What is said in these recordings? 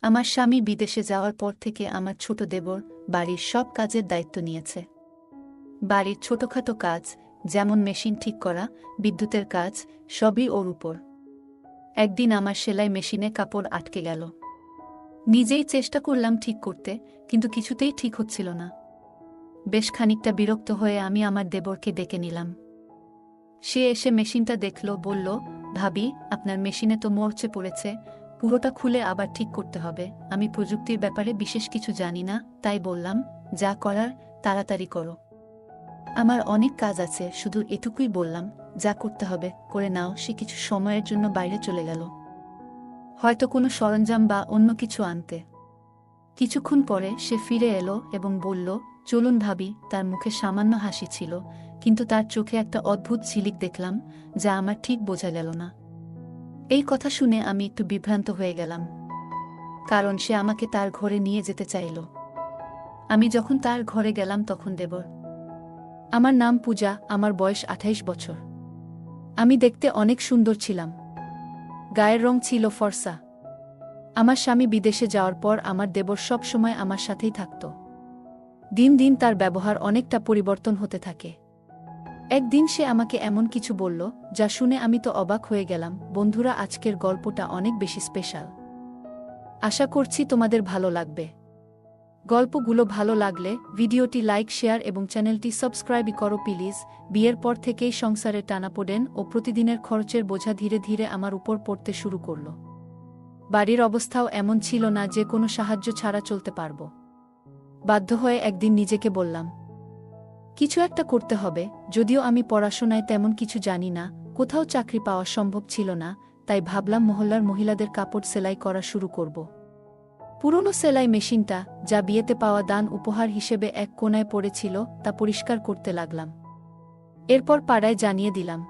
আমার স্বামী বিদেশে যাওয়ার পর থেকে আমার ছোট দেবর বাড়ির সব কাজের দায়িত্ব নিয়েছে। বাড়ির ছোটখাটো কাজ, যেমন মেশিন ঠিক করা, বিদ্যুতের কাজ, সবই ওর উপর। একদিন আমার সেলাই মেশিনে কাপড় আটকে গেল। নিজেই চেষ্টা করলাম ঠিক করতে, কিন্তু কিছুতেই ঠিক হচ্ছিল না। বেশ খানিকটা বিরক্ত হয়ে আমি আমার দেবরকে ডেকে নিলাম। সে এসে মেশিনটা দেখল, বলল, ভাবি, আপনার মেশিনে তো মরচে পড়েছে, পুরোটা খুলে আবার ঠিক করতে হবে। আমি প্রযুক্তির ব্যাপারে বিশেষ কিছু জানি না, তাই বললাম, যা করার তাড়াতাড়ি করো। আমার অনেক কাজ আছে, শুধু এটুকুই বললাম, যা করতে হবে করে নাও। সে কিছু সময়ের জন্য বাইরে চলে গেল, হয়তো কোনো সরঞ্জাম বা অন্য কিছু আনতে। কিছুক্ষণ পরে সে ফিরে এলো এবং বলল, চলুন ভাবি। তার মুখে সামান্য হাসি ছিল, কিন্তু তার চোখে একটা অদ্ভুত ঝিলিক দেখলাম, যা আমার ঠিক বোঝা গেল না। এই কথা শুনে আমি একটু বিভ্রান্ত হয়ে গেলাম, কারণ সে আমাকে তার ঘরে নিয়ে যেতে চাইল। আমি যখন তার ঘরে গেলাম তখন দেবর। আমার নাম পূজা, আমার বয়স 28 বছর। আমি দেখতে অনেক সুন্দর ছিলাম, গায়ের রং ছিল ফর্সা। আমার স্বামী বিদেশে যাওয়ার পর আমার দেবর সব সময় আমার সাথেই থাকত। দিন দিন তার ব্যবহার অনেকটা পরিবর্তন হতে থাকে। একদিন সে আমাকে এমন কিছু বলল, যা শুনে আমি তো অবাক হয়ে গেলাম। বন্ধুরা, আজকের গল্পটা অনেক বেশি স্পেশাল। আশা করছি তোমাদের ভালো লাগবে। গল্পগুলো ভালো লাগলে ভিডিওটি লাইক, শেয়ার এবং চ্যানেলটি সাবস্ক্রাইব করো প্লিজ। বিয়ের পর থেকেই সংসারে টানাপোড়েন ও প্রতিদিনের খরচের বোঝা ধীরে ধীরে আমার উপর পড়তে শুরু করল। বাড়ির অবস্থাও এমন ছিল না যে কোনো সাহায্য ছাড়া চলতে পারব। বাধ্য হয়ে একদিন নিজেকে বললাম, কিছু একটা করতে হবে। যদিও আমি পড়াশোনায় তেমন কিছু জানি না, কোথাও চাকরি পাওয়া সম্ভব ছিল না, তাই ভাবলাম মহল্লার মহিলাদের কাপড় সেলাই করা শুরু করব। পুরনো সেলাই মেশিনটা, যা বিয়েতে পাওয়া দান উপহার হিসেবে এক কোণায় পড়েছিল, তা পরিষ্কার করতে লাগলাম। এরপর পাড়ায় জানিয়ে দিলাম,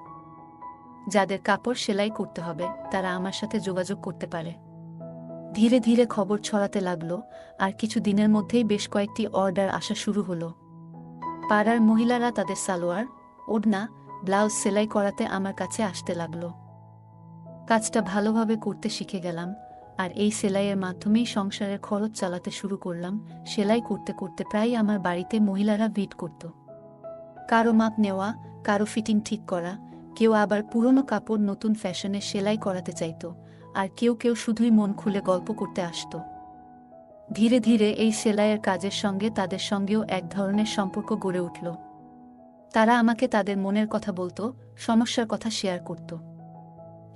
যাদের কাপড় সেলাই করতে হবে তারা আমার সাথে যোগাযোগ করতে পারে। ধীরে ধীরে খবর ছড়াতে লাগলো, আর কিছু দিনের মধ্যেই বেশ কয়েকটি অর্ডার আসা শুরু হলো। পাড়ার মহিলারা তাদের সালোয়ার, ওড়না, ব্লাউজ সেলাই করাতে আমার কাছে আসতে লাগলো। কাজটা ভালোভাবে করতে শিখে গেলাম, আর এই সেলাইয়ের মাধ্যমেই সংসারের খরচ চালাতে শুরু করলাম। সেলাই করতে করতে প্রায় আমার বাড়িতে মহিলারা ভিড় করত। কারো মাপ নেওয়া, কারো ফিটিং ঠিক করা, কেউ আবার পুরনো কাপড় নতুন ফ্যাশনে সেলাই করাতে চাইত, আর কেউ কেউ শুধুই মন খুলে গল্প করতে আসত। ধীরে ধীরে এই সেলাইয়ের কাজের সঙ্গে তাদের সঙ্গেও এক ধরনের সম্পর্ক গড়ে উঠল। তারা আমাকে তাদের মনের কথা বলতো, সমস্যার কথা শেয়ার করত।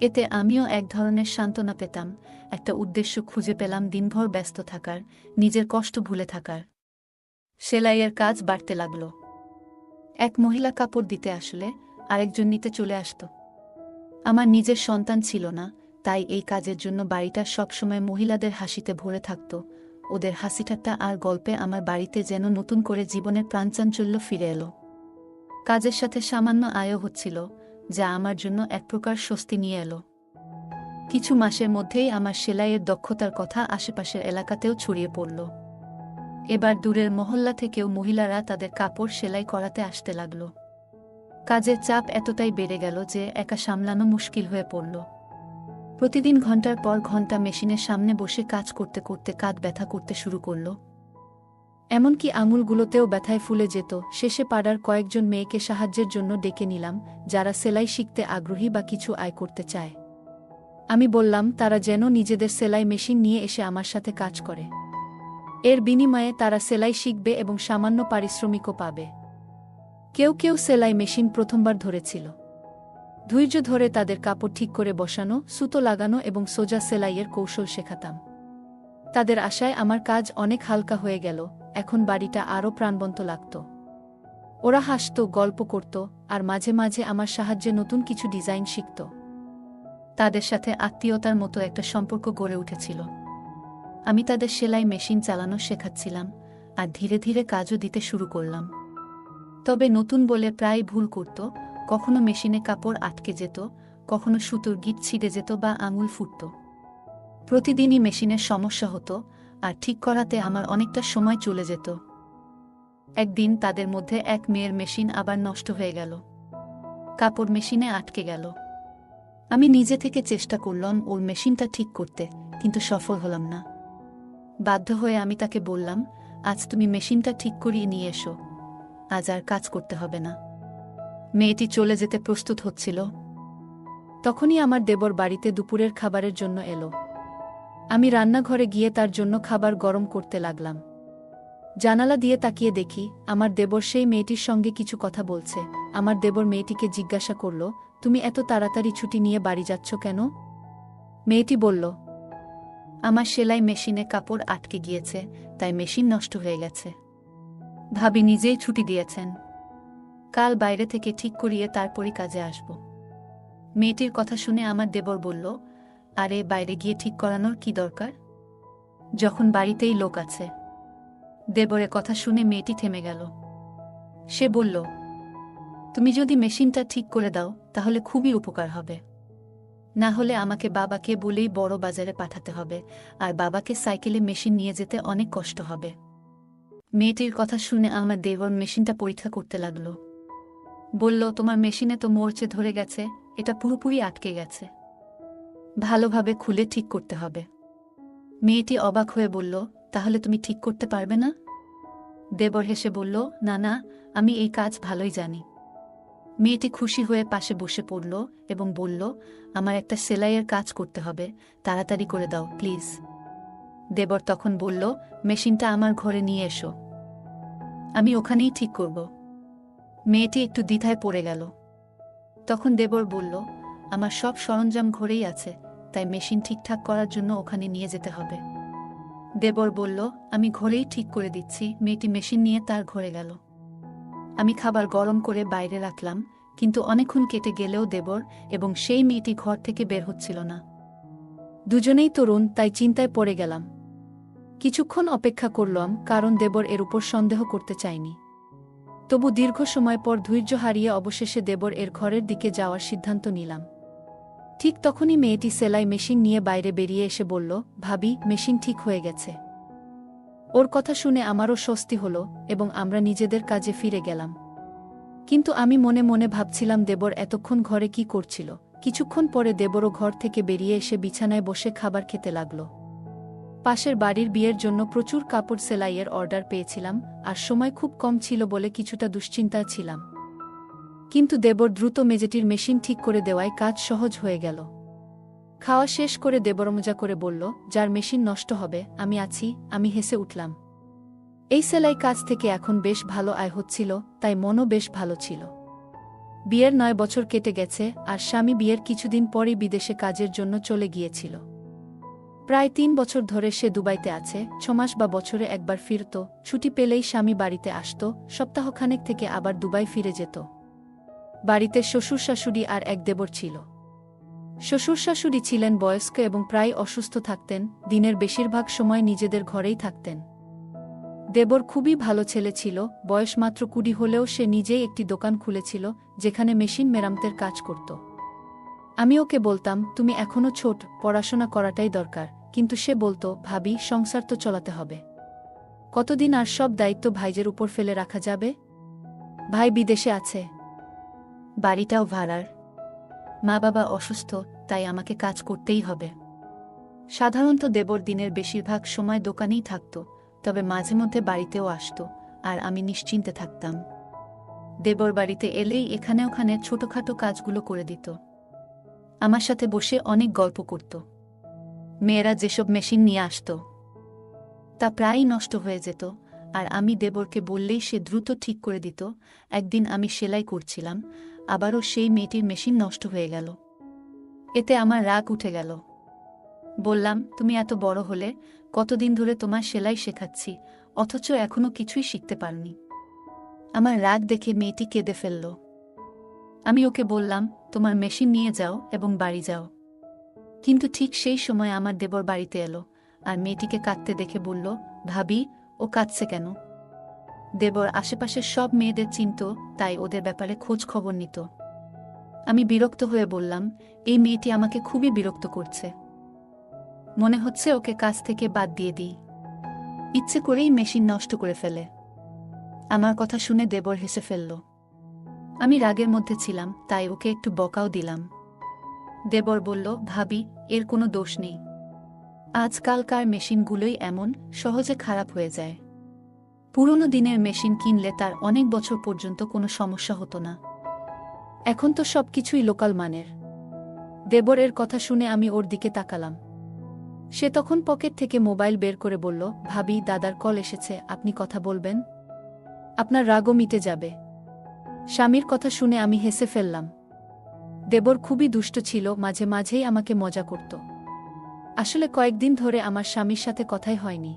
এতে আমিও এক ধরনের সান্ত্বনা পেতাম, একটা উদ্দেশ্য খুঁজে পেলাম দিনভর ব্যস্ত থাকার, নিজের কষ্ট ভুলে থাকার। সেলাইয়ের কাজ বাড়তে লাগল। এক মহিলা কাপড় দিতে আসলে আরেকজন নিতে চলে আসত। আমার নিজের সন্তান ছিল না, তাই এই কাজের জন্য বাড়িটা সবসময় মহিলাদের হাসিতে ভরে থাকত। ওদের হাসিঠাট্টা আর গল্পে আমার বাড়িতে যেন নতুন করে জীবনের প্রাণচাঞ্চল্য ফিরে এলো। কাজের সাথে সামান্য আয়ও হচ্ছিল, যা আমার জন্য এক প্রকার স্বস্তি নিয়ে এলো। কিছু মাসের মধ্যেই আমার সেলাইয়ের দক্ষতার কথা আশেপাশের এলাকাতেও ছড়িয়ে পড়ল। এবার দূরের মহল্লা থেকেও মহিলারা তাদের কাপড় সেলাই করাতে আসতে লাগল। কাজের চাপ এতটাই বেড়ে গেল যে একা সামলানো মুশকিল হয়ে পড়ল। প্রতিদিন ঘন্টার পর ঘন্টা মেশিনের সামনে বসে কাজ করতে করতে কাঁধ ব্যথা করতে শুরু করল। এমনকি আঙুলগুলোতেও ব্যথায় ফুলে যেত। শেষে পাড়ার কয়েকজন মেয়েকে সাহায্যের জন্য ডেকে নিলাম, যারা সেলাই শিখতে আগ্রহী বা কিছু আয় করতে চায়। আমি বললাম তারা যেন নিজেদের সেলাই মেশিন নিয়ে এসে আমার সাথে কাজ করে। এর বিনিময়ে তারা সেলাই শিখবে এবং সামান্য পারিশ্রমিকও পাবে। কেউ কেউ সেলাই মেশিন প্রথমবার ধরেছিল। ধৈর্য ধরে তাদের কাপড় ঠিক করে বসানো, সুতো লাগানো এবং সোজা সেলাইয়ের কৌশল শেখাতাম। তাদের আশায় আমার কাজ অনেক হালকা হয়ে গেল। এখন বাড়িটা আরও প্রাণবন্ত লাগত। ওরা হাসত, গল্প করত, আর মাঝে মাঝে আমার সাহায্যে নতুন কিছু ডিজাইন শিখত। তাদের সাথে আত্মীয়তার মতো একটা সম্পর্ক গড়ে উঠেছিল। আমি তাদের সেলাই মেশিন চালানো শেখাচ্ছিলাম, আর ধীরে ধীরে কাজও দিতে শুরু করলাম। তবে নতুন বলে প্রায় ভুল করত। কখনো মেশিনে কাপড় আটকে যেত, কখনো সুতোর গিট ছিঁড়ে যেত বা আঙুল ফুটত। প্রতিদিনই মেশিনের সমস্যা হতো, আর ঠিক করাতে আমার অনেকটা সময় চলে যেত। একদিন তাদের মধ্যে এক মেয়ের মেশিন আবার নষ্ট হয়ে গেল। কাপড় মেশিনে আটকে গেল। আমি নিজে থেকে চেষ্টা করলাম ওর মেশিনটা ঠিক করতে, কিন্তু সফল হলাম না। বাধ্য হয়ে আমি তাকে বললাম, আজ তুমি মেশিনটা ঠিক করিয়ে নিয়ে এসো, আজ আর কাজ করতে হবে না। মেয়েটি চলে যেতে প্রস্তুত হচ্ছিল। তখনই আমার দেবর বাড়িতে দুপুরের খাবারের জন্য এলো। আমি রান্নাঘরে গিয়ে তার জন্য খাবার গরম করতে লাগলাম। জানালা দিয়ে তাকিয়ে দেখি আমার দেবর সেই মেয়েটির সঙ্গে কিছু কথা বলছে। আমার দেবর মেয়েটিকে জিজ্ঞাসা করল, তুমি এত তাড়াতাড়ি ছুটি নিয়ে বাড়ি যাচ্ছ কেন? মেয়েটি বলল, আমার সেলাই মেশিনে কাপড় আটকে গিয়েছে, তাই মেশিন নষ্ট হয়ে গেছে। ভাবি নিজেই ছুটি দিয়েছেন, কাল বাইরে থেকে ঠিক করিয়ে তারপরই কাজে আসব। মেয়েটির কথা শুনে আমার দেবর বলল, আরে বাইরে গিয়ে ঠিক করানোর কি দরকার, যখন বাড়িতেই লোক আছে। দেবরের কথা শুনে মেয়েটি থেমে গেল। সে বলল, তুমি যদি মেশিনটা ঠিক করে দাও তাহলে খুবই উপকার হবে, না হলে আমাকে বাবাকে বলেই বড় বাজারে পাঠাতে হবে, আর বাবাকে সাইকেলে মেশিন নিয়ে যেতে অনেক কষ্ট হবে। মেয়েটির কথা শুনে আমার দেবর মেশিনটা পরীক্ষা করতে লাগল। বলল, তোমার মেশিনে তো মরচে ধরে গেছে, এটা পুরোপুরি আটকে গেছে, ভালোভাবে খুলে ঠিক করতে হবে। মেয়েটি অবাক হয়ে বলল, তাহলে তুমি ঠিক করতে পারবে না? দেবর হেসে বলল, না না, আমি এই কাজ ভালোই জানি। মেয়েটি খুশি হয়ে পাশে বসে পড়ল এবং বলল, আমার একটা সেলাইয়ের কাজ করতে হবে, তাড়াতাড়ি করে দাও প্লিজ। দেবর তখন বলল, মেশিনটা আমার ঘরে নিয়ে এসো, আমি ওখানেই ঠিক করব। মেয়েটি একটু দ্বিধায় পড়ে গেল। তখন দেবর বলল, আমার সব সরঞ্জাম ঘরেই আছে, তাই মেশিন ঠিকঠাক করার জন্য ওখানে নিয়ে যেতে হবে। দেবর বলল, আমি ঘরেই ঠিক করে দিচ্ছি। মেয়েটি মেশিন নিয়ে তার ঘরে গেল। আমি খাবার গরম করে বাইরে রাখলাম, কিন্তু অনেকক্ষণ কেটে গেলেও দেবর এবং সেই মেয়েটি ঘর থেকে বের হচ্ছিল না। দুজনেই তরুণ, তাই চিন্তায় পড়ে গেলাম। কিছুক্ষণ অপেক্ষা করলাম, কারণ দেবর এর উপর সন্দেহ করতে চায়নি। তবু দীর্ঘ সময় পর ধৈর্য হারিয়ে অবশেষে দেবর এর ঘরের দিকে যাওয়ার সিদ্ধান্ত নিলাম। ঠিক তখনই মেয়েটি সেলাই মেশিন নিয়ে বাইরে বেরিয়ে এসে বলল, ভাবি, মেশিন ঠিক হয়ে গেছে। ওর কথা শুনে আমারও স্বস্তি হল এবং আমরা নিজেদের কাজে ফিরে গেলাম। কিন্তু আমি মনে মনে ভাবছিলাম, দেবর এতক্ষণ ঘরে কি করছিল। কিছুক্ষণ পরে দেবরও ঘর থেকে বেরিয়ে এসে বিছানায় বসে খাবার খেতে লাগল। পাশের বাড়ির বিয়ের জন্য প্রচুর কাপড় সেলাইয়ের অর্ডার পেয়েছিলাম, আর সময় খুব কম ছিল বলে কিছুটা দুশ্চিন্তায় ছিলাম। কিন্তু দেবর দ্রুত মেজেটির মেশিন ঠিক করে দেওয়ায় কাজ সহজ হয়ে গেল। খাওয়া শেষ করে দেবর মজা করে বলল, যার মেশিন নষ্ট হবে আমি আছি। আমি হেসে উঠলাম। এই সেলাই কাজ থেকে এখন বেশ ভালো আয় হচ্ছিল, তাই মনও বেশ ভালো ছিল। বিয়ের 9 বছর কেটে গেছে, আর স্বামী বিয়ের কিছুদিন পরই বিদেশে কাজের জন্য চলে গিয়েছিল। প্রায় 3 বছর ধরে সে দুবাইতে আছে। 6 মাস বা বছরে একবার ফিরত, ছুটি পেলেই স্বামী বাড়িতে আসত, সপ্তাহখানেক থেকে আবার দুবাই ফিরে যেত। বাড়িতে শ্বশুর শাশুড়ি আর এক দেবর ছিল। শ্বশুর শাশুড়ি ছিলেন বয়স্ক এবং প্রায় অসুস্থ থাকতেন, দিনের বেশিরভাগ সময় নিজেদের ঘরেই থাকতেন। দেবর খুবই ভালো ছেলে ছিল, বয়স মাত্র 20 হলেও সে নিজেই একটি দোকান খুলেছিল, যেখানে মেশিন মেরামতের কাজ করত। আমি ওকে বলতাম, তুমি এখনো ছোট, পড়াশোনা করাটাই দরকার, কিন্তু সে বলতো, ভাবি, সংসার তো চলাতে হবে, কতদিন আর সব দায়িত্ব ভাইজের উপর ফেলে রাখা যাবে? ভাই বিদেশে আছে, বাড়িটাও ভাড়ার, মা বাবা অসুস্থ, তাই আমাকে কাজ করতেই হবে। সাধারণত দেবর দিনের বেশিরভাগ সময় দোকানেই থাকত, তবে মাঝে মধ্যে বাড়িতেও আসত, আর আমি নিশ্চিন্তে থাকতাম। দেবর বাড়িতে এলেই এখানে ওখানে ছোটখাটো কাজগুলো করে দিত। আমার সাথে বসে অনেক গল্প করত। মেয়েরা যেসব মেশিন নিয়ে আসত তা প্রায়ই নষ্ট হয়ে যেত, আর আমি দেবরকে বললেই সে দ্রুত ঠিক করে দিত। একদিন আমি সেলাই করছিলাম, আবারও সেই মেয়েটির মেশিন নষ্ট হয়ে গেল। এতে আমার রাগ উঠে গেল। বললাম, তুমি এত বড় হলে, কতদিন ধরে তোমার সেলাই শেখাচ্ছি, অথচ এখনো কিছুই শিখতে পারনি। আমার রাগ দেখে মেয়েটি কেঁদে ফেলল। আমি ওকে বললাম, তোমার মেশিন নিয়ে যাও এবং বাড়ি যাও। কিন্তু ঠিক সেই সময় আমার দেবর বাড়িতে এলো, আর মেয়েটিকে কাঁদতে দেখে বলল, ভাবি, ও কাঁদছে কেন? দেবর আশেপাশের সব মেয়েদের চিনত, তাই ওদের ব্যাপারে খোঁজ খবর নিত। আমি বিরক্ত হয়ে বললাম, এই মেয়েটি আমাকে খুবই বিরক্ত করছে, মনে হচ্ছে ওকে কাজ থেকে বাদ দিয়ে দিই, ইচ্ছে করেই মেশিন নষ্ট করে ফেলে। আমার কথা শুনে দেবর হেসে ফেলল। আমি রাগের মধ্যে ছিলাম, তাই ওকে একটু বকাও দিলাম। দেবর বলল, ভাবি, এর কোনো দোষ নেই, আজকালকার মেশিনগুলোই এমন সহজে খারাপ হয়ে যায়। পুরনো দিনের মেশিন কিনলে তার অনেক বছর পর্যন্ত কোনো সমস্যা হতো না। এখন তো সবকিছুই লোকাল মানের। দেবরের কথা শুনে আমি ওর দিকে তাকালাম। সে তখন পকেট থেকে মোবাইল বের করে বলল, ভাবি, দাদার কল এসেছে, আপনি কথা বলবেন? আপনার রাগও মিটে যাবে। স্বামীর কথা শুনে আমি হেসে ফেললাম। দেবর খুবই দুষ্ট ছিল, মাঝে মাঝেই আমাকে মজা করত। আসলে কয়েকদিন ধরে আমার স্বামীর সাথে কথাই হয়নি।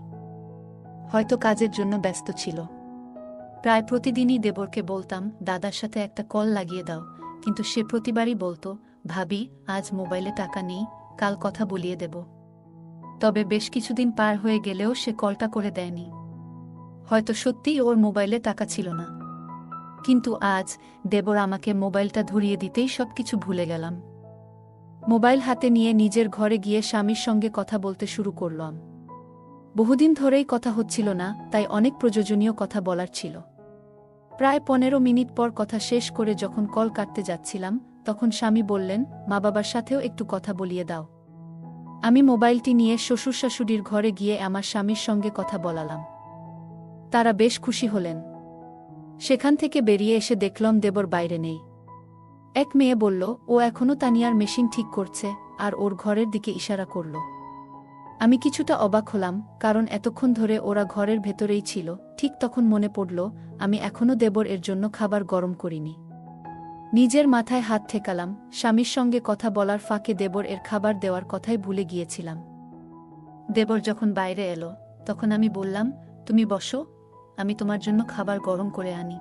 হয়তো কাজের জন্য ব্যস্ত ছিল। প্রায় প্রতিদিনই দেবরকে বলতাম, দাদার সাথে একটা কল লাগিয়ে দাও, কিন্তু সে প্রতিবারই বলতো, ভাবি, আজ মোবাইলে টাকা নেই, কাল কথা বলিয়ে দেব। তবে বেশ কিছুদিন পার হয়ে গেলেও সে কলটা করে দেয়নি। হয়তো সত্যিই ওর মোবাইলে টাকা ছিল না। কিন্তু আজ দেবর আমাকে মোবাইলটা ধরিয়ে দিতেই সবকিছু ভুলে গেলাম। মোবাইল হাতে নিয়ে নিজের ঘরে গিয়ে স্বামীর সঙ্গে কথা বলতে শুরু করলাম। বহুদিন ধরেই কথা হচ্ছিল না, তাই অনেক প্রয়োজনীয় কথা বলার ছিল। প্রায় 15 মিনিট পর কথা শেষ করে যখন কল কাটতে যাচ্ছিলাম, তখন স্বামী বললেন, মা বাবার সাথেও একটু কথা বলিয়ে দাও। আমি মোবাইলটি নিয়ে শ্বশুর শাশুড়ির ঘরে গিয়ে আমার স্বামীর সঙ্গে কথা বলালাম। তারা বেশ খুশি হলেন। সেখান থেকে বেরিয়ে এসে দেখলাম দেবর বাইরে নেই। এক মেয়ে বলল, ও এখনও তানিয়ার মেশিন ঠিক করছে, আর ওর ঘরের দিকে ইশারা করল। আমি কিছুটা অবাক হলাম, কারণ এতক্ষণ ধরে ওরা ঘরের ভেতরেই ছিল। ঠিক তখন মনে পড়ল, আমি এখনও দেবর এর জন্য খাবার গরম করিনি। নিজের মাথায় হাত ঠেকালাম। স্বামীর সঙ্গে কথা বলার ফাঁকে দেবর এর খাবার দেওয়ার কথাই ভুলে গিয়েছিলাম। দেবর যখন বাইরে এলো, তখন আমি বললাম, তুমি বসো, আমি তোমার জন্য খাবার গরম করে আনি।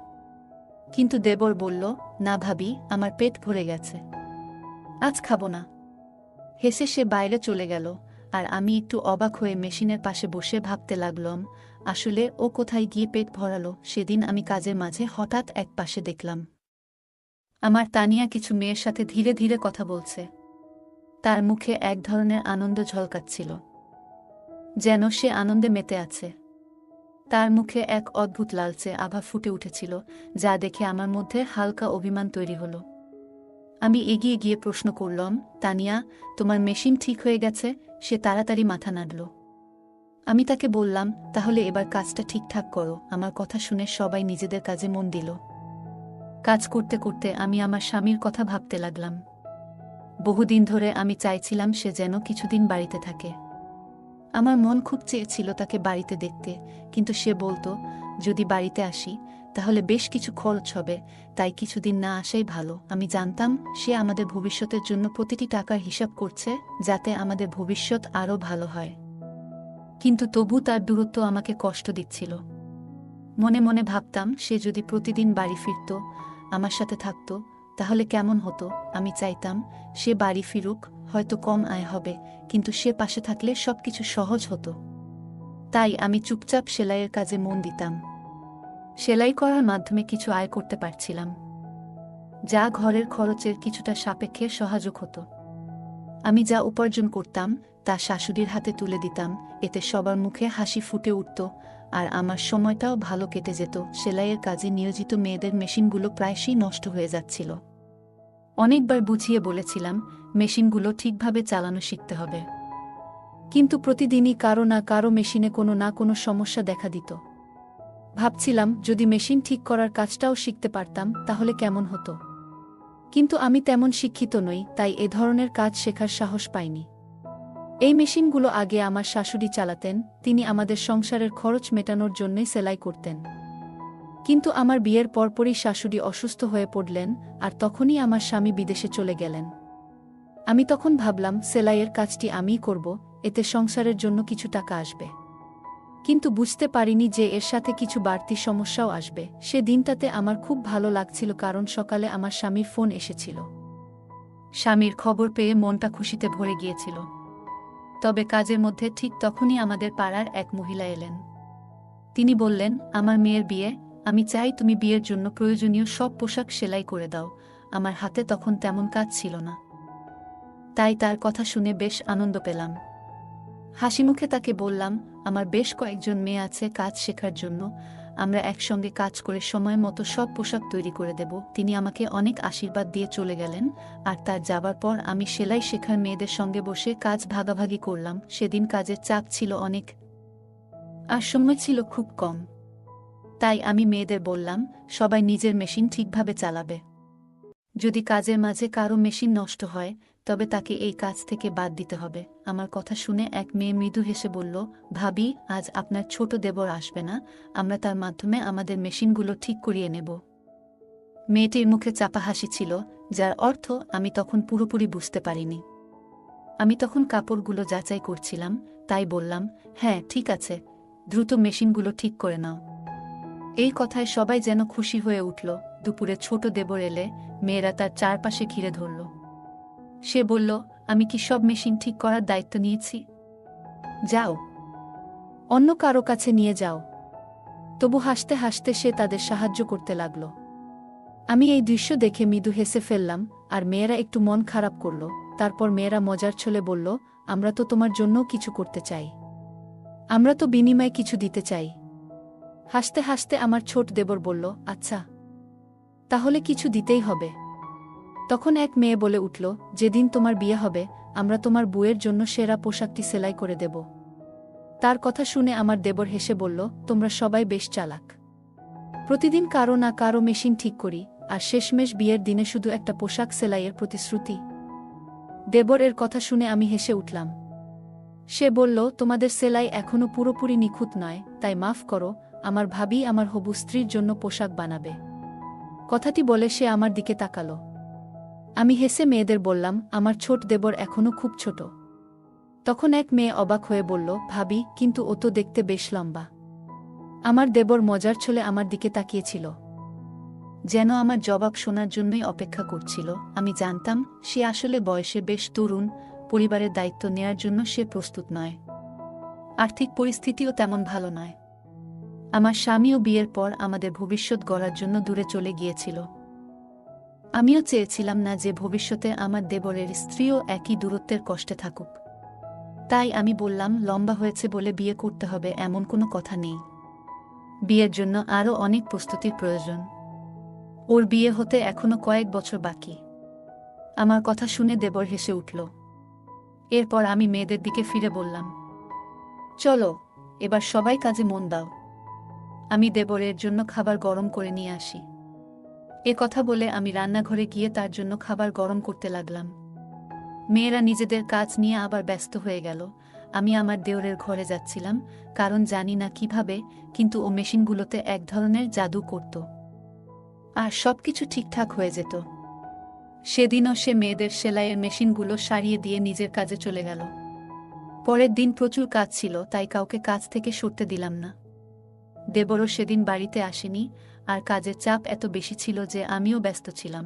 কিন্তু দেবর বলল, না ভাবি, আমার পেট ভরে গেছে, আজ খাবো না। হেসে সে বাইরে চলে গেল, আর আমি একটু অবাক হয়ে মেশিনের পাশে বসে ভাবতে লাগলাম, আসলে ও কোথায় গিয়ে পেট ভরালো। সেদিন আমি কাজের মাঝে হঠাৎ এক পাশে দেখলাম আমার তানিয়া কিছু মেয়ের সাথে ধীরে ধীরে কথা বলছে। তার মুখে এক ধরনের আনন্দ ঝলকাচ্ছিল, যেন সে আনন্দে মেতে আছে। তার মুখে এক অদ্ভুত লালচে আভা ফুটে উঠেছিল, যা দেখে আমার মধ্যে হালকা অভিমান তৈরি হলো। আমি এগিয়ে গিয়ে প্রশ্ন করলাম, তানিয়া, তোমার মেশিন ঠিক হয়ে গেছে? সে তাড়াতাড়ি মাথা নাড়ল। আমি তাকে বললাম, তাহলে এবার কাজটা ঠিকঠাক করো। আমার কথা শুনে সবাই নিজেদের কাজে মন দিল। কাজ করতে করতে আমি আমার স্বামীর কথা ভাবতে লাগলাম। বহুদিন ধরে আমি চাইছিলাম সে যেন কিছুদিন বাড়িতে থাকে। আমার মন খুব চেয়েছিল তাকে বাড়িতে দেখতে, কিন্তু সে বলতো, যদি বাড়িতে আসি তাহলে বেশ কিছু খরচ হবে, তাই কিছুদিন না আসাই ভালো। আমি জানতাম সে আমাদের ভবিষ্যতের জন্য প্রতিটি টাকার হিসাব করছে, যাতে আমাদের ভবিষ্যৎ আরও ভালো হয়। কিন্তু তবু তার দূরত্ব আমাকে কষ্ট দিচ্ছিল। মনে মনে ভাবতাম, সে যদি প্রতিদিন বাড়ি ফিরত, আমার সাথে থাকত, তাহলে কেমন হতো। আমি চাইতাম সে বাড়ি ফিরুক, হয়তো কম আয় হবে, কিন্তু সে পাশে থাকলে সবকিছু সহজ হতো। তাই আমি চুপচাপ সেলাইয়ের কাজে মন দিতাম। সেলাই করার মাধ্যমে কিছু আয় করতে পারছিলাম, যা ঘরের খরচের কিছুটা সাপেক্ষে সহায়ক হতো। আমি যা উপার্জন করতাম তা শাশুড়ির হাতে তুলে দিতাম, এতে সবার মুখে হাসি ফুটে উঠত, আর আমার সময়টাও ভালো কেটে যেত। সেলাইয়ের কাজে নিয়োজিত মেয়েদের মেশিনগুলো প্রায়শই নষ্ট হয়ে যাচ্ছিল। অনেকবার বুঝিয়ে বলেছিলাম, মেশিনগুলো ঠিকভাবে চালানো শিখতে হবে, কিন্তু প্রতিদিনই কারো না কারো মেশিনে কোনো না কোনো সমস্যা দেখা দিত। ভাবছিলাম, যদি মেশিন ঠিক করার কাজটাও শিখতে পারতাম তাহলে কেমন হতো। কিন্তু আমি তেমন শিক্ষিত নই, তাই এ ধরনের কাজ শেখার সাহস পাইনি। এই মেশিনগুলো আগে আমার শাশুড়ি চালাতেন, তিনি আমাদের সংসারের খরচ মেটানোর জন্যই সেলাই করতেন। কিন্তু আমার বিয়ের পরপরই শাশুড়ি অসুস্থ হয়ে পড়লেন, আর তখনই আমার স্বামী বিদেশে চলে গেলেন। আমি তখন ভাবলাম, সেলাইয়ের কাজটি আমিই করব, এতে সংসারের জন্য কিছু টাকা আসবে। কিন্তু বুঝতে পারিনি যে এর সাথে কিছু বাড়তি সমস্যাও আসবে। সে দিনটাতে আমার খুব ভালো লাগছিল, কারণ সকালে আমার স্বামীর ফোন এসেছিল। স্বামীর খবর পেয়ে মনটা খুশিতে ভরে গিয়েছিল। তবে কাজের মধ্যে ঠিক তখনই আমাদের পাড়ার এক মহিলা এলেন। তিনি বললেন, আমার মেয়ের বিয়ে, আমি চাই তুমি বিয়ের জন্য প্রয়োজনীয় সব পোশাক সেলাই করে দাও। আমার হাতে তখন তেমন কাজ ছিল না, তাই তার কথা শুনে বেশ আনন্দ পেলাম। হাসিমুখে তাকে বললাম, আমার বেশ কয়েকজন মেয়ে আছে কাজ শেখার জন্য, আমরা একসঙ্গে কাজ করে সময় মতো সব পোশাক তৈরি করে দেব। তিনি আমাকে অনেক আশীর্বাদ দিয়ে চলে গেলেন, আর তার যাবার পর আমি সেলাই শেখার মেয়েদের সঙ্গে বসে কাজ ভাগাভাগি করলাম। সেদিন কাজের চাপ ছিল অনেক, আর সময় ছিল খুব কম। তাই আমি মেয়েদের বললাম, সবাই নিজের মেশিন ঠিকভাবে চালাবে। যদি কাজের মাঝে কারো মেশিন নষ্ট হয়, তবে তাকে এই কাজ থেকে বাদ দিতে হবে। আমার কথা শুনে এক মেয়ে মৃদু হেসে বলল, ভাবি, আজ আপনার ছোট দেবর আসবে না, আমরা তার মাধ্যমে আমাদের মেশিনগুলো ঠিক করিয়ে নেব। মেয়েটির মুখে চাপা হাসি ছিল, যার অর্থ আমি তখন পুরোপুরি বুঝতে পারিনি। আমি তখন কাপড়গুলো যাচাই করছিলাম, তাই বললাম, হ্যাঁ ঠিক আছে, দ্রুত মেশিনগুলো ঠিক করে নাও। এই কথায় সবাই যেন খুশি হয়ে উঠল। দুপুরে ছোট দেবর এলে মেয়েরা তার চারপাশে ঘিরে ধরল। সে বলল, আমি কি সব মেশিন ঠিক করার দায়িত্ব নিয়েছি? যাও, অন্য কারো কাছে নিয়ে যাও। তবু হাসতে হাসতে সে তাদের সাহায্য করতে লাগল। আমি এই দৃশ্য দেখে মৃদু হেসে ফেললাম, আর মেয়েরা একটু মন খারাপ করল। তারপর মেয়েরা মজার ছলে বলল, আমরা তো তোমার জন্যও কিছু করতে চাই, আমরা তো বিনিময়ে কিছু দিতে চাই। হাসতে হাসতে আমার ছোট দেবর বলল, আচ্ছা, তাহলে কিছু দিতেই হবে। তখন এক মেয়ে বলে উঠল, যেদিন তোমার বিয়ে হবে, আমরা তোমার বউয়ের জন্য সেরা পোশাকটি সেলাই করে দেব। তার কথা শুনে আমার দেবর হেসে বলল, তোমরা সবাই বেশ চালাক। প্রতিদিন কারো না কারো মেশিন ঠিক করি, আর শেষমেশ বিয়ের দিনে শুধু একটা পোশাক সেলাইয়ের প্রতিশ্রুতি। দেবর এর কথা শুনে আমি হেসে উঠলাম। সে বলল, তোমাদের সেলাই এখনো পুরোপুরি নিখুঁত নয়, তাই মাফ করো, আমার ভাবি আমার হবু স্ত্রীর জন্য পোশাক বানাবে। কথাটি বলে সে আমার দিকে তাকালো। আমি হেসে মেয়েদের বললাম, আমার ছোট দেবর এখনো খুব ছোট। তখন এক মেয়ে অবাক হয়ে বলল, ভাবি, কিন্তু ও তো দেখতে বেশ লম্বা। আমার দেবর মজার ছলে আমার দিকে তাকিয়েছিল, যেন আমার জবাব শোনার জন্যই অপেক্ষা করছিল। আমি জানতাম সে আসলে বয়সে বেশ তরুণ, পরিবারের দায়িত্ব নেয়ার জন্য সে প্রস্তুত নয়। আর্থিক পরিস্থিতিও তেমন ভালো নয়। আমার স্বামীও বিয়ের পর আমাদের ভবিষ্যৎ গড়ার জন্য দূরে চলে গিয়েছিল। আমিও চেয়েছিলাম না যে ভবিষ্যতে আমার দেবরের স্ত্রীও একই দূরত্বের কষ্টে থাকুক। তাই আমি বললাম, লম্বা হয়েছে বলে বিয়ে করতে হবে এমন কোনো কথা নেই। বিয়ের জন্য আরও অনেক প্রস্তুতির প্রয়োজন। ওর বিয়ে হতে এখনো কয়েক বছর বাকি। আমার কথা শুনে দেবর হেসে উঠল। এরপর আমি মেয়েদের দিকে ফিরে বললাম, চলো, এবার সবাই কাজে মন দাও। আমি দেবরের জন্য খাবার গরম করে নিয়ে আসি। এ কথা বলে আমি রান্নাঘরে গিয়ে তার জন্য খাবার গরম করতে লাগলাম। মেয়েরা নিজেদের কাজ নিয়ে আবার ব্যস্ত হয়ে গেল। আমি আমার দেওরের ঘরে যাচ্ছিলাম, কারণ জানি না কিভাবে, কিন্তু ও মেশিনগুলোতে এক ধরনের জাদু করত, আর সবকিছু ঠিকঠাক হয়ে যেত। সেদিনও সে মেয়েদের সেলাইয়ের মেশিনগুলো সারিয়ে দিয়ে নিজের কাজে চলে গেল। পরের দিন প্রচুর কাজ ছিল, তাই কাউকে কাজ থেকে সরতে দিলাম না। দেবরও সেদিন বাড়িতে আসেনি, আর কাজের চাপ এত বেশি ছিল যে আমিও ব্যস্ত ছিলাম।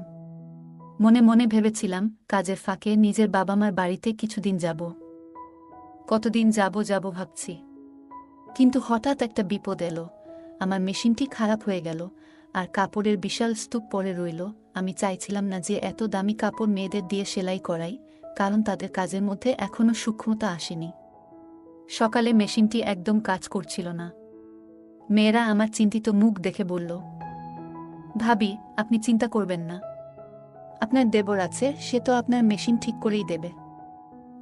মনে মনে ভেবেছিলাম, কাজের ফাঁকে নিজের বাবা মার বাড়িতে কিছুদিন যাব। কতদিন যাব ভাবছি, কিন্তু হঠাৎ একটা বিপদ এলো। আমার মেশিনটি খারাপ হয়ে গেল, আর কাপড়ের বিশাল স্তূপ পড়ে রইল। আমি চাইছিলাম না যে এত দামি কাপড় মেয়েদের দিয়ে সেলাই করাই, কারণ তাদের কাজের মধ্যে এখনও সূক্ষ্মতা আসেনি। সকালে মেশিনটি একদম কাজ করছিল না। মেয়েরা আমার চিন্তিত মুখ দেখে বলল, ভাবি, আপনি চিন্তা করবেন না, আপনার দেবর আছে, সে তো আপনার মেশিন ঠিক করেই দেবে।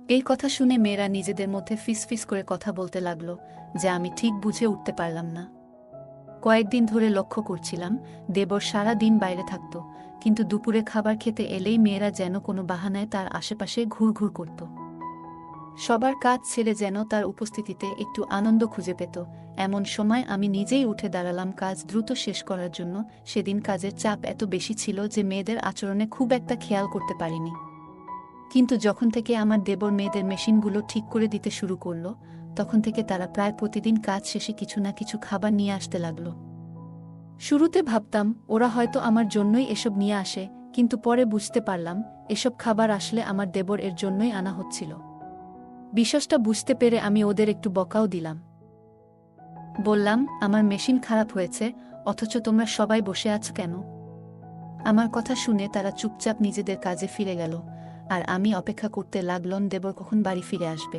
এই কথা শুনে মেয়েরা নিজেদের মধ্যে ফিসফিস করে কথা বলতে লাগল, যা আমি ঠিক বুঝে উঠতে পারলাম না। কয়েকদিন ধরে লক্ষ্য করছিলাম, দেবর সারা দিন বাইরে থাকত, কিন্তু দুপুরে খাবার খেতে এলেই মেয়েরা যেন কোনো বাহানায় তার আশেপাশে ঘুরঘুর করত। সবার কাজ ছেড়ে যেন তার উপস্থিতিতে একটু আনন্দ খুঁজে পেত। এমন সময় আমি নিজেই উঠে দাঁড়ালাম কাজ দ্রুত শেষ করার জন্য। সেদিন কাজের চাপ এত বেশি ছিল যে মেয়েদের আচরণে খুব একটা খেয়াল করতে পারিনি। কিন্তু যখন থেকে আমার দেবর মেয়েদের মেশিনগুলো ঠিক করে দিতে শুরু করল, তখন থেকে তারা প্রায় প্রতিদিন কাজ শেষে কিছু না কিছু খাবার নিয়ে আসতে লাগল। শুরুতে ভাবতাম ওরা হয়তো আমার জন্যই এসব নিয়ে আসে, কিন্তু পরে বুঝতে পারলাম এসব খাবার আসলে আমার দেবর এর জন্যই আনা হচ্ছিল। বিশ্বাসটা বুঝতে পেরে আমি ওদের একটু বকাও দিলাম। বললাম, আমার মেশিন খারাপ হয়েছে, অথচ তোমরা সবাই বসে আছো কেন? আমার কথা শুনে তারা চুপচাপ নিজেদের কাজে ফিরে গেল, আর আমি অপেক্ষা করতে লাগলাম দেবর কখন বাড়ি ফিরে আসবে।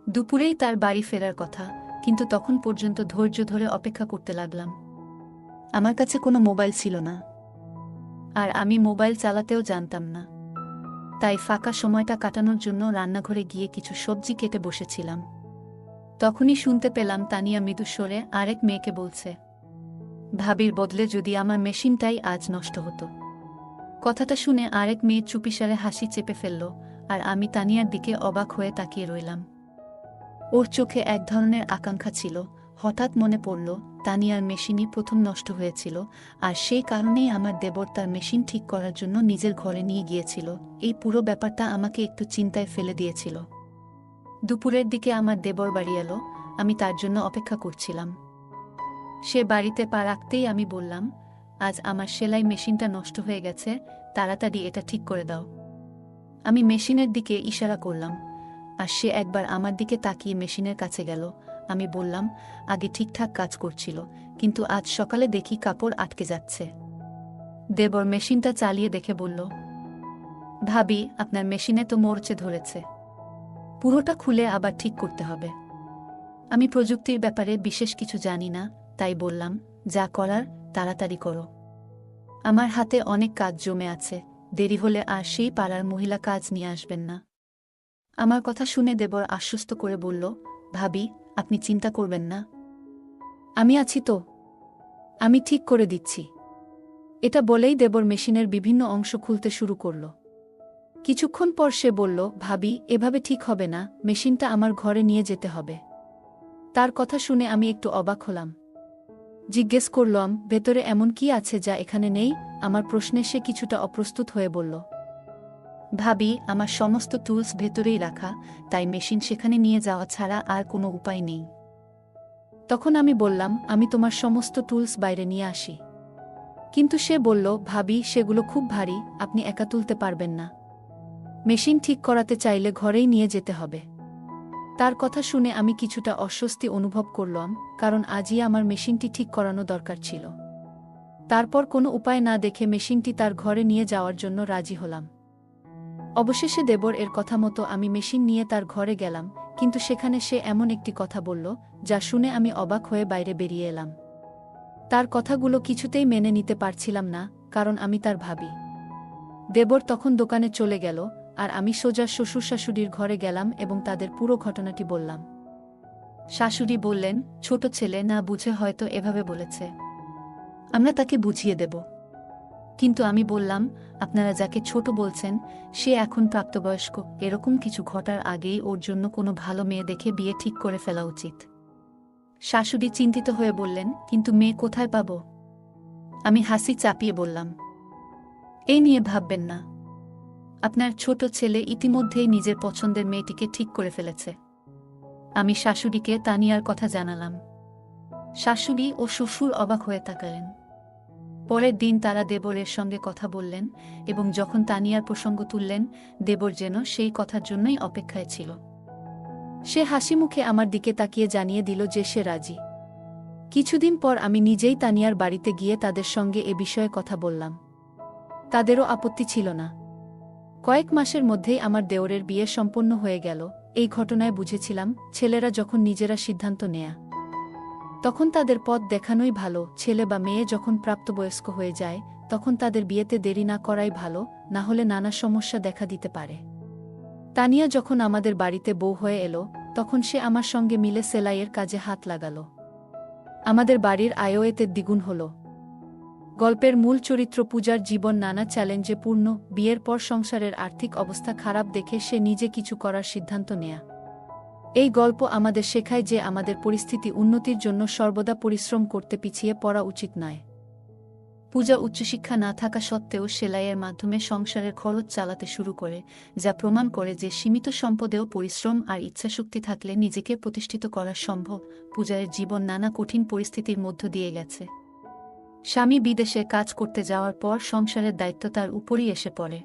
দুপুরেই তার বাড়ি ফেরার কথা, কিন্তু তখন পর্যন্ত ধৈর্য ধরে অপেক্ষা করতে লাগলাম। আমার কাছে কোনো মোবাইল ছিল না, আর আমি মোবাইল চালাতেও জানতাম না। তাই ফাঁকা সময়টা কাটানোর জন্য রান্নাঘরে গিয়ে কিছু সবজি কেটে বসেছিলাম। তখনই শুনতে পেলাম তানিয়া মৃদু স্বরে আরেক মেয়েকে বলছে, ভাবির বদলে যদি আমার মেশিনটাই আজ নষ্ট হতো। কথাটা শুনে আরেক মেয়ে চুপিসারে হাসি চেপে ফেলল, আর আমি তানিয়ার দিকে অবাক হয়ে তাকিয়ে রইলাম। ওর চোখে এক ধরনের আকাঙ্ক্ষা ছিল। হঠাৎ মনে পড়ল তানিয়ার মেশিনই প্রথম নষ্ট হয়েছিল, আর সেই কারণেই আমার দেবর তার মেশিন ঠিক করার জন্য নিজের ঘরে নিয়ে গিয়েছিল। এই পুরো ব্যাপারটা আমাকে একটু চিন্তায় ফেলে দিয়েছিল। দুপুরের দিকে আমার দেবর বাড়ি এলো। আমি তার জন্য অপেক্ষা করছিলাম। সে বাড়িতে পা রাখতেই আমি বললাম, আজ আমার সেলাই মেশিনটা নষ্ট হয়ে গেছে, তাড়াতাড়ি এটা ঠিক করে দাও। আমি মেশিনের দিকে ইশারা করলাম, আর সে একবার আমার দিকে তাকিয়ে মেশিনের কাছে গেল। আমি বললাম, আগে ঠিকঠাক কাজ করছিল, কিন্তু আজ সকালে দেখি কাপড় আটকে যাচ্ছে। দেবর মেশিনটা চালিয়ে দেখে বলল, ভাবি, আপনার মেশিনে তো মরচে ধরেছে, পুরোটা খুলে আবার ঠিক করতে হবে। আমি প্রযুক্তির ব্যাপারে বিশেষ কিছু জানি না, তাই বললাম, যা করার তাড়াতাড়ি করো। আমার হাতে অনেক কাজ জমে আছে, দেরি হলে আর সেই পাড়ার মহিলা কাজ নিয়ে আসবেন না। আমার কথা শুনে দেবর আশ্বস্ত করে বলল, ভাবি, আপনি চিন্তা করবেন না, আমি আছি তো, আমি ঠিক করে দিচ্ছি। এটা বলেই দেবর মেশিনের বিভিন্ন অংশ খুলতে শুরু করল। কিছুক্ষণ পর সে বলল, ভাবি, এভাবে ঠিক হবে না, মেশিনটা আমার ঘরে নিয়ে যেতে হবে। তার কথা শুনে আমি একটু অবাক হলাম। জিজ্ঞেস করলাম, ভেতরে এমন কি আছে যা এখানে নেই? আমার প্রশ্নে সে কিছুটা অপ্রস্তুত হয়ে বলল, ভাবি, আমার সমস্ত টুলস ভেতরেই রাখা, তাই মেশিন সেখানে নিয়ে যাওয়া ছাড়া আর কোনো উপায় নেই। তখন আমি বললাম, আমি তোমার সমস্ত টুলস বাইরে নিয়ে আসি। কিন্তু সে বলল, ভাবি, সেগুলো খুব ভারী, আপনি একা তুলতে পারবেন না। মেশিন ঠিক করাতে চাইলে ঘরেই নিয়ে যেতে হবে। তার কথা শুনে আমি কিছুটা অস্বস্তি অনুভব করলাম, কারণ আজই আমার মেশিনটি ঠিক করানো দরকার ছিল। তারপর কোনো উপায় না দেখে মেশিনটি তার ঘরে নিয়ে যাওয়ার জন্য রাজি হলাম। অবশেষে দেবর এর কথা মতো আমি মেশিন নিয়ে তার ঘরে গেলাম, কিন্তু সেখানে সে এমন একটি কথা বলল, যা শুনে আমি অবাক হয়ে বাইরে বেরিয়ে এলাম। তার কথাগুলো কিছুতেই মেনে নিতে পারছিলাম না, কারণ আমি তার ভাবি। দেবর তখন দোকানে চলে গেল, আর আমি সোজা শ্বশুর শাশুড়ির ঘরে গেলাম এবং তাদের পুরো ঘটনাটি বললাম। শাশুড়ি বললেন, ছোট ছেলে না বুঝে হয়তো এভাবে বলেছে, আমরা তাকে বুঝিয়ে দেব। কিন্তু আমি বললাম, আপনারা যাকে ছোট বলছেন সে এখন প্রাপ্তবয়স্ক, এরকম কিছু ঘটার আগেই ওর জন্য কোনো ভালো মেয়ে দেখে বিয়ে ঠিক করে ফেলা উচিত। শাশুড়ি চিন্তিত হয়ে বললেন, কিন্তু মেয়ে কোথায় পাব? আমি হাসি চাপিয়ে বললাম, এই নিয়ে ভাববেন না, আপনার ছোট ছেলে ইতিমধ্যেই নিজের পছন্দের মেয়েটিকে ঠিক করে ফেলেছে। আমি শাশুড়িকে তানিয়ার কথা জানালাম। শাশুড়ি ও শ্বশুর অবাক হয়ে তাকালেন। পরের দিন তারা দেবরের সঙ্গে কথা বললেন, এবং যখন তানিয়ার প্রসঙ্গ তুললেন, দেবর যেন সেই কথার জন্যই অপেক্ষায় ছিল। সে হাসি মুখে আমার দিকে তাকিয়ে জানিয়ে দিল যে সে রাজি। কিছুদিন পর আমি নিজেই তানিয়ার বাড়িতে গিয়ে তাদের সঙ্গে এ বিষয়ে কথা বললাম। তাদেরও আপত্তি ছিল না। কয়েক মাসের মধ্যেই আমার দেওরের বিয়ে সম্পন্ন হয়ে গেল। এই ঘটনায় বুঝেছিলাম, ছেলেরা যখন নিজেরা সিদ্ধান্ত নেয়া, তখন তাদের পথ দেখানোই ভালো। ছেলে বা মেয়ে যখন প্রাপ্তবয়স্ক হয়ে যায়, তখন তাদের বিয়েতে দেরি না করাই ভালো, না হলে নানা সমস্যা দেখা দিতে পারে। তানিয়া যখন আমাদের বাড়িতে বউ হয়ে এলো, তখন সে আমার সঙ্গে মিলে সেলাইয়ের কাজে হাত লাগাল। আমাদের বাড়ির আয়ও এতে দ্বিগুণ হল। গল্পের মূল চরিত্র পূজার জীবন নানা চ্যালেঞ্জে পূর্ণ। বিয়ের পর সংসারের আর্থিক অবস্থা খারাপ দেখে সে নিজে কিছু করার সিদ্ধান্ত নেয়া। এই গল্প আমাদের শেখায় যে আমাদের পরিস্থিতি উন্নতির জন্য সর্বদা পরিশ্রম করতে পিছিয়ে পড়া উচিত নয়। পূজা উচ্চশিক্ষা না থাকা সত্ত্বেও সেলাইয়ের মাধ্যমে সংসারের খরচ চালাতে শুরু করে, যা প্রমাণ করে যে সীমিত সম্পদেও পরিশ্রম আর ইচ্ছাশক্তি থাকলে নিজেকে প্রতিষ্ঠিত করা সম্ভব। পূজার জীবন নানা কঠিন পরিস্থিতির মধ্য দিয়ে গেছে। স্বামী বিদেশে কাজ করতে যাওয়ার পর সংসারের দায়িত্ব তার উপরই এসে পড়ে।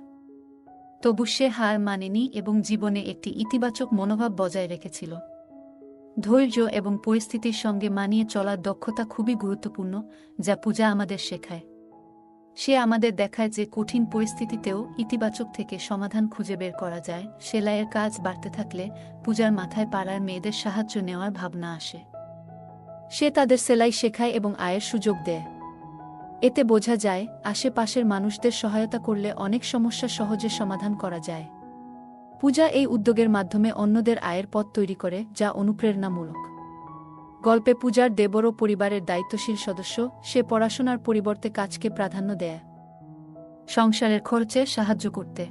তবু সে হার মানেনি এবং জীবনে একটি ইতিবাচক মনোভাব বজায় রেখেছিল। ধৈর্য এবং পরিস্থিতির সঙ্গে মানিয়ে চলার দক্ষতা খুবই গুরুত্বপূর্ণ, যা পূজা আমাদের শেখায়। সে আমাদের দেখায় যে কঠিন পরিস্থিতিতেও ইতিবাচক থেকে সমাধান খুঁজে বের করা যায়। সেলাইয়ের কাজ বাড়তে থাকলে পূজার মাথায় পাড়ার মেয়েদের সাহায্য নেওয়ার ভাবনা আসে। সে তাদের সেলাই শেখায় এবং আয়ের সুযোগ দেয়। এতে বোঝা যায় আশেপাশের মানুষদের সহায়তা করলে অনেক সমস্যা সহজে সমাধান করা যায়। পূজা এই উদ্যোগের মাধ্যমে অন্যদের আয়ের পথ তৈরি করে, যা অনুপ্রেরণামূলক। গল্পে পূজার দেবরও পরিবারের দায়িত্বশীল সদস্য। সে পড়াশোনার পরিবর্তে কাজকে প্রাধান্য দেয়, সংসারের খরচে সাহায্য করতে।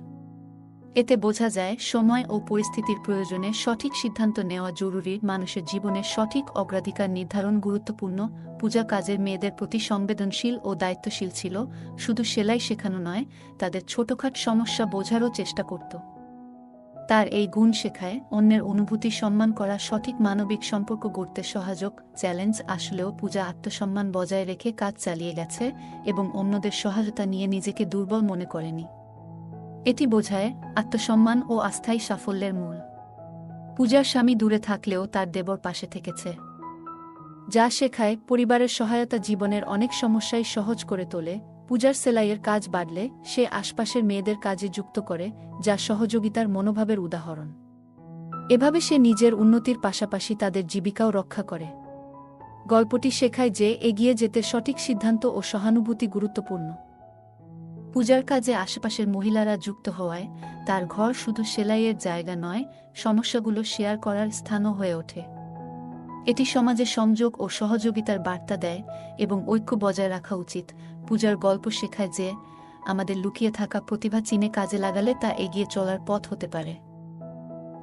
এতে বোঝা যায় সময় ও পরিস্থিতির প্রয়োজনে সঠিক সিদ্ধান্ত নেওয়া জরুরি। মানুষের জীবনে সঠিক অগ্রাধিকার নির্ধারণ গুরুত্বপূর্ণ। পূজা কাজের মেয়েদের প্রতি সংবেদনশীল ও দায়িত্বশীল ছিল। শুধু সেলাই শেখানো নয়, তাদের ছোটখাট সমস্যা বোঝারও চেষ্টা করত। তার এই গুণ শেখায় অন্যের অনুভূতি সম্মান করা, সঠিক মানবিক সম্পর্ক গড়তে সহায়ক। চ্যালেঞ্জ আসলেও পূজা আত্মসম্মান বজায় রেখে কাজ চালিয়ে গেছে এবং অন্যদের সহায়তা নিয়ে নিজেকে দুর্বল মনে করেনি। এটি বোঝায় আত্মসম্মান ও আস্থাই সাফল্যের মূল। পূজার স্বামী দূরে থাকলেও তার দেবর পাশে থেকেছে, যা শেখায় পরিবারের সহায়তা জীবনের অনেক সমস্যাই সহজ করে তোলে। পূজার সেলাইয়ের কাজ বাড়লে সে আশপাশের মেয়েদের কাজে যুক্ত করে, যা সহযোগিতার মনোভাবের উদাহরণ। এভাবে সে নিজের উন্নতির পাশাপাশি তাদের জীবিকাও রক্ষা করে। গল্পটি শেখায় যে এগিয়ে যেতে সঠিক সিদ্ধান্ত ও সহানুভূতি গুরুত্বপূর্ণ। পূজার কাজে আশেপাশের মহিলারা যুক্ত হওয়ায় তার ঘর শুধু সেলাইয়ের জায়গা নয়, সমস্যাগুলো শেয়ার করার স্থানও হয়ে ওঠে। এটি সমাজে সংযোগ ও সহযোগিতার বার্তা দেয় এবং ঐক্য বজায় রাখা উচিত। পূজার গল্প শেখায় যে আমাদের লুকিয়ে থাকা প্রতিভা চিনে কাজে লাগালে তা এগিয়ে চলার পথ হতে পারে।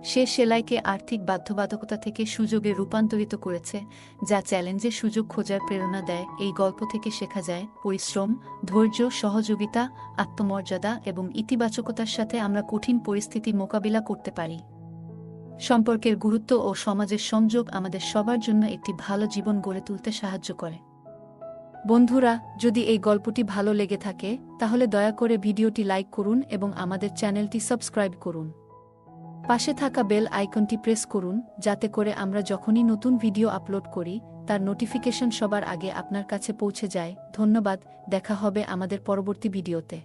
সে সেলাইকে আর্থিক বাধ্যবাধকতা থেকে সুযোগে রূপান্তরিত করেছে, যা চ্যালেঞ্জে সুযোগ খোঁজার প্রেরণা দেয়। এই গল্প থেকে শেখা যায় পরিশ্রম, ধৈর্য, সহযোগিতা, আত্মমর্যাদা এবং ইতিবাচকতার সাথে আমরা কঠিন পরিস্থিতি মোকাবিলা করতে পারি। সম্পর্কের গুরুত্ব ও সমাজের সংযোগ আমাদের সবার জন্য একটি ভালো জীবন গড়ে তুলতে সাহায্য করে। বন্ধুরা, যদি এই গল্পটি ভালো লেগে থাকে তাহলে দয়া করে ভিডিওটি লাইক করুন এবং আমাদের চ্যানেলটি সাবস্ক্রাইব করুন। পাশে থাকা বেল আইকনটি প্রেস করুন, যাতে করে আমরা যখনই নতুন ভিডিও আপলোড করি তার নোটিফিকেশন সবার আগে আপনার কাছে পৌঁছে যায়। ধন্যবাদ, দেখা হবে আমাদের পরবর্তী ভিডিওতে।